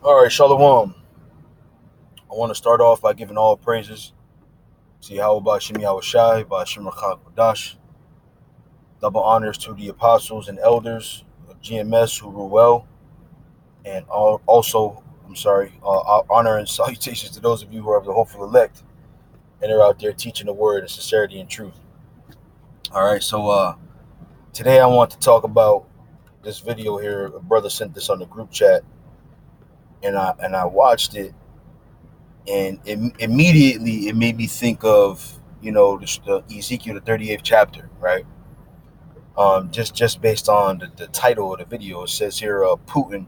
All right, Shalom. I want to start off by giving all praises to Yahweh Shemi Yahushai, Bashim Rachak Kodash. Double honors to the apostles and elders of GMS who rule well, and also, honor and salutations to those of you who are the hopeful elect and are out there teaching the word in sincerity and truth. All right, so today I want to talk about this video here. A brother sent this on the group chat, and I watched it, and immediately it made me think of the Ezekiel, the 38th chapter, right? Just based on the title of the video, it says here, Putin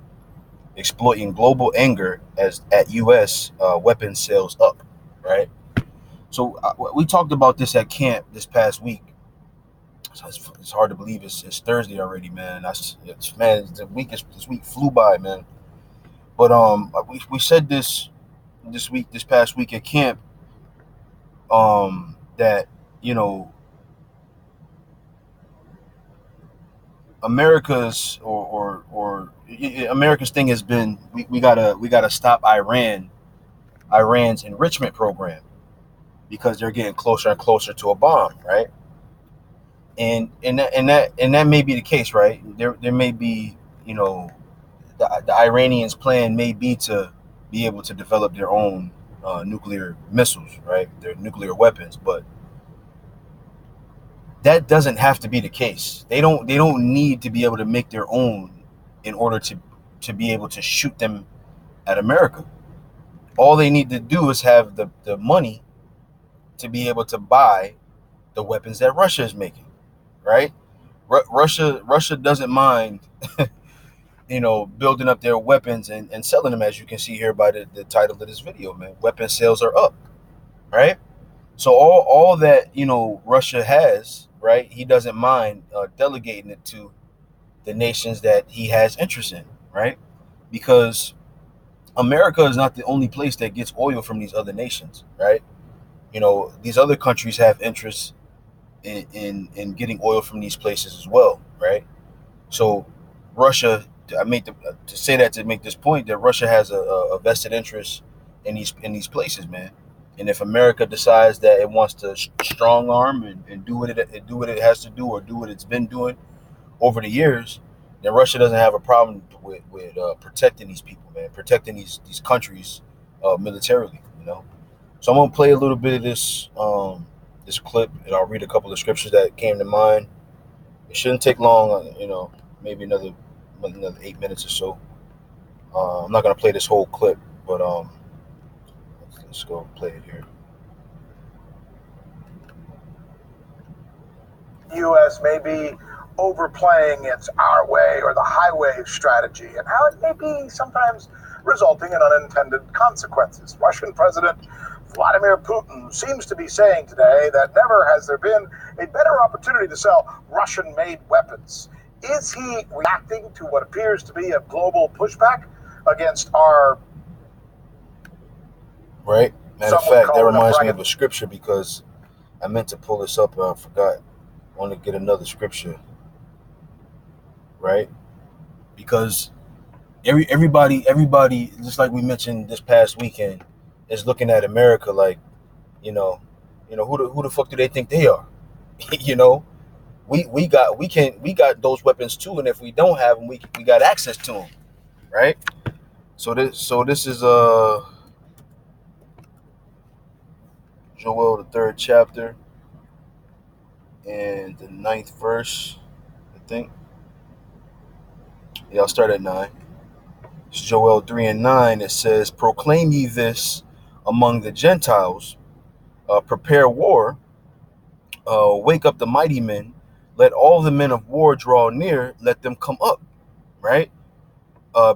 exploiting global anger as at U.S. Weapons sales up, right? So we talked about this at camp this past week. So it's hard to believe it's Thursday already, man. This week flew by, man. But we said this past week at camp, that you know America's thing has been, we gotta stop Iran's enrichment program, because they're getting closer and closer to a bomb, right? And that may be the case, right? There may be, the Iranians' plan may be to be able to develop their own nuclear missiles, right? Their nuclear weapons, but that doesn't have to be the case. They don't need to be able to make their own in order to be able to shoot them at America. All they need to do is have the money to be able to buy the weapons that Russia is making, right? Russia doesn't mind, building up their weapons and selling them, as you can see here by the title of this video, man. Weapon sales are up, right? So all that Russia has, right? He doesn't mind delegating it to the nations that he has interest in, right? Because America is not the only place that gets oil from these other nations, right? These other countries have interest in getting oil from these places as well, right? So Russia, to make this point, that Russia has a vested interest in these places, man. And if America decides that it wants to strong arm and do what it has to do, or do what it's been doing over the years, then Russia doesn't have a problem with protecting these people, man, protecting these countries militarily, So I'm gonna play a little bit of this clip, and I'll read a couple of scriptures that came to mind. It shouldn't take long, maybe another 8 minutes or so. I'm not gonna play this whole clip, but let's go play it here. U.S. may be overplaying its our way or the highway strategy, and how it may be sometimes resulting in unintended consequences. Russian President Vladimir Putin seems to be saying today that never has there been a better opportunity to sell Russian-made weapons. Is he reacting to what appears to be a global pushback against our... Right? Matter of fact, that reminds me of a scripture, because I meant to pull this up, but I forgot. I want to get another scripture, right? Because everybody, just like we mentioned this past weekend, is looking at America like, who the fuck do they think they are? we got those weapons too, and if we don't have them, we got access to them, right? So this is Joel, the 3rd chapter and the 9th verse, I think. Yeah, I'll start at 9. It's Joel 3:9. It says, "Proclaim ye this among the Gentiles, prepare war, wake up the mighty men, let all the men of war draw near, let them come up," right?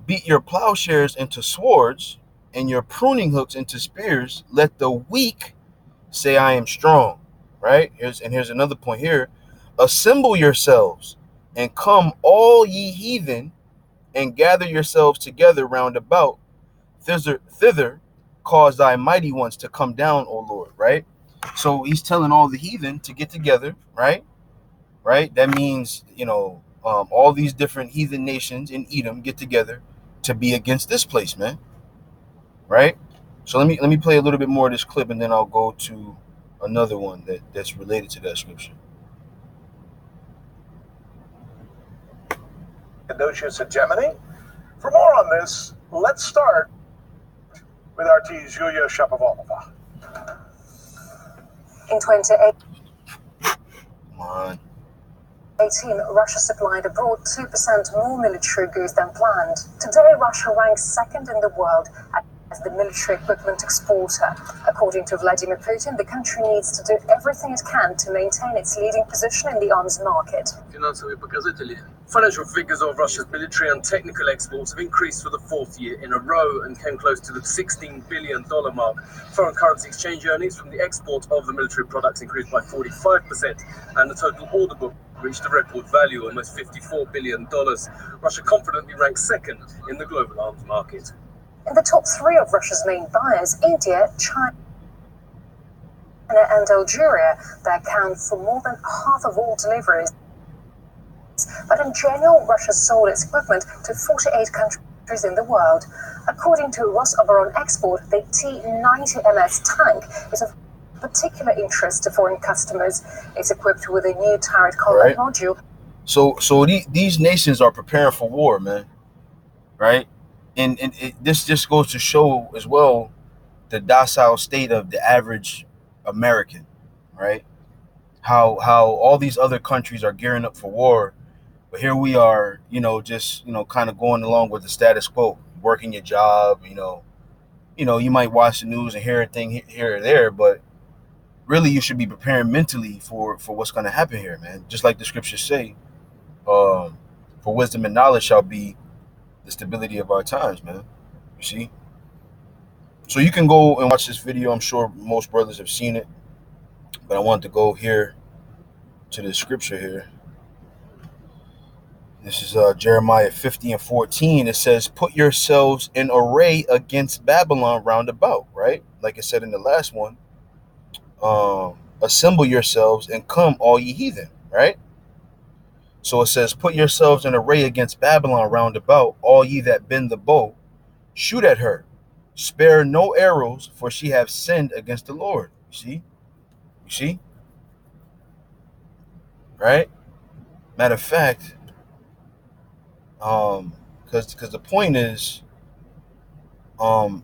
Beat your plowshares into swords and your pruning hooks into spears. Let the weak say, I am strong, right? Here's another point here. Assemble yourselves and come, all ye heathen, and gather yourselves together round about. Thither cause thy mighty ones to come down, O Lord, right? So he's telling all the heathen to get together, right? Right? That means, all these different heathen nations in Edom get together to be against this place, man. right? So let me play a little bit more of this clip, and then I'll go to another one that's related to that scripture. Cappadocia hegemony. For more on this, let's start with RT's Yulia Shapovalova. In 2018, Come on. Russia supplied abroad 2% more military goods than planned. Today, Russia ranks second in the world as the military equipment exporter. According to Vladimir Putin, the country needs to do everything it can to maintain its leading position in the arms market. Financial figures of Russia's military and technical exports have increased for the fourth year in a row and came close to the $16 billion mark. Foreign currency exchange earnings from the export of the military products increased by 45%, and the total order book reached a record value, almost $54 billion. Russia confidently ranks second in the global arms market. In the top three of Russia's main buyers, India, China, and Algeria, they account for more than half of all deliveries. But in general, Russia sold its equipment to 48 countries in the world. According to Rosoboronexport, the T-90MS tank is of particular interest to foreign customers. It's equipped with a new turret combat module. So these nations are preparing for war, man. Right? And this just goes to show as well the docile state of the average American, right? How all these other countries are gearing up for war, but here we are, just kind of going along with the status quo, working your job. You might watch the news and hear a thing here or there, but really you should be preparing mentally for what's going to happen here, man. Just like the scriptures say, for wisdom and knowledge shall be the stability of our times, man. You see? So you can go and watch this video. I'm sure most brothers have seen it, but I want to go here to the scripture here. This is Jeremiah 50:14. It says, put yourselves in array against Babylon round about, right? Like I said in the last one, assemble yourselves and come, all ye heathen, right? So it says, put yourselves in array against Babylon round about, all ye that bend the bow, shoot at her, spare no arrows, for she hath sinned against the Lord. You see? Right? Matter of fact, because the point is, how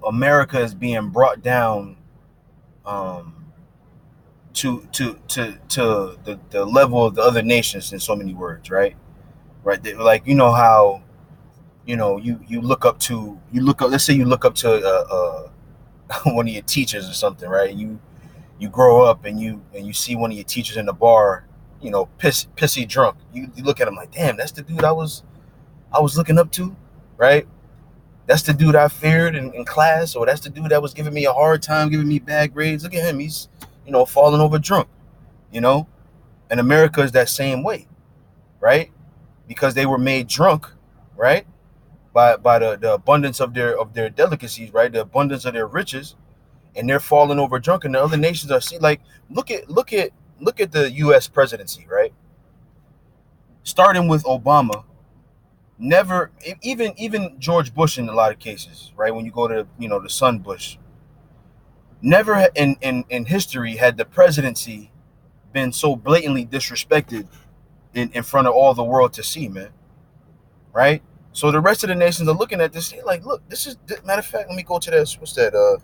America is being brought down, to the level of the other nations, in so many words, right? Like, how, you look up, let's say you look up to one of your teachers or something, right? You grow up and you see one of your teachers in the bar, pissy drunk. You look at him like, damn, that's the dude I was looking up to, right? That's the dude I feared in class, or that's the dude that was giving me a hard time, giving me bad grades. Look at him, he's falling over drunk, and America is that same way, right? Because they were made drunk, right, by the abundance of their delicacies, right, the abundance of their riches, and they're falling over drunk, and the other nations are like, look at the U.S. presidency, right? Starting with Obama, never, even George Bush in a lot of cases, right? When you go to the son Bush, never in history had the presidency been so blatantly disrespected in front of all the world to see, man. Right? So the rest of the nations are looking at this, like, look, this is, matter of fact, let me go to this. What's that?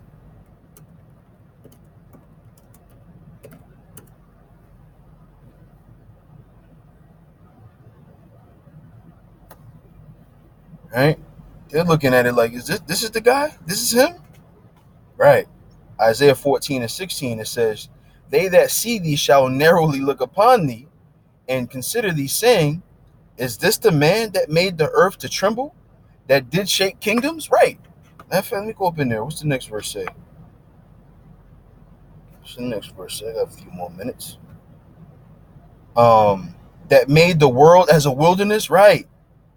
Right? They're looking at it like, is this is the guy? This is him? Right. Isaiah 14:16, it says, they that see thee shall narrowly look upon thee and consider thee, saying, is this the man that made the earth to tremble, that did shake kingdoms? Right. Matter of fact, let me go up in there. What's the next verse say? What's the next verse say? I got a few more minutes. That made the world as a wilderness, right,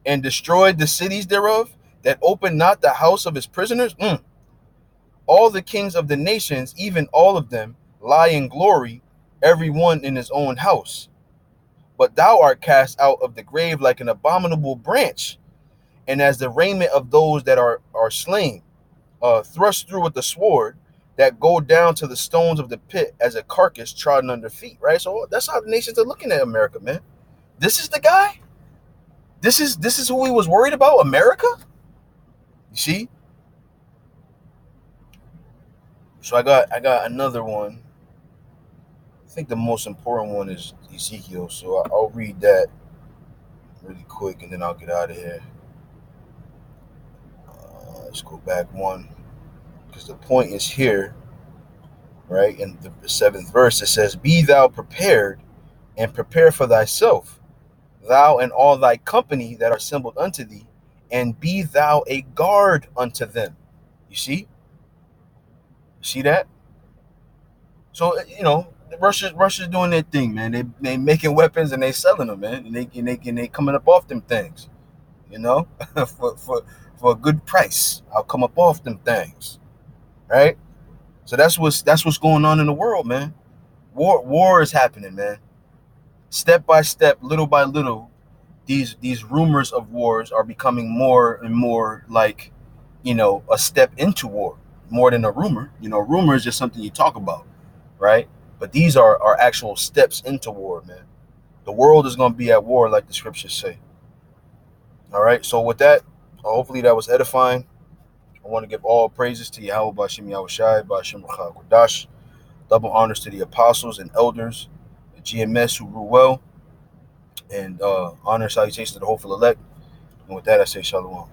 and destroyed the cities thereof, that opened not the house of his prisoners. All the kings of the nations, even all of them, lie in glory, every one in his own house. But thou art cast out of the grave like an abominable branch, and as the raiment of those that are slain, thrust through with the sword, that go down to the stones of the pit as a carcass trodden under feet. Right. So that's how the nations are looking at America, man. This is the guy. This is who he was worried about, America. You see. So I got another one. I think the most important one is Ezekiel. So I'll read that really quick, and then I'll get out of here. Let's go back one, because the point is here, right? In the 7th verse, it says, "Be thou prepared, and prepare for thyself, thou and all thy company that are assembled unto thee, and be thou a guard unto them." You see? See that? So, Russia's doing their thing, man. They making weapons and they selling them, man. And they coming up off them things, for a good price. I'll come up off them things, right? So that's what's going on in the world, man. War is happening, man. Step by step, little by little, these rumors of wars are becoming more and more like, a step into war, more than a rumor. Rumor is just something you talk about, right? But these are actual steps into war, man. The world is going to be at war, like the scriptures say. All right. So with that, hopefully that was edifying. I want to give all praises to Yahweh Bashim Yahushai, Bashim Kodash. Double honors to the apostles and elders, the GMS who rule well, and honor and salutations to the hopeful elect. And with that, I say shalom.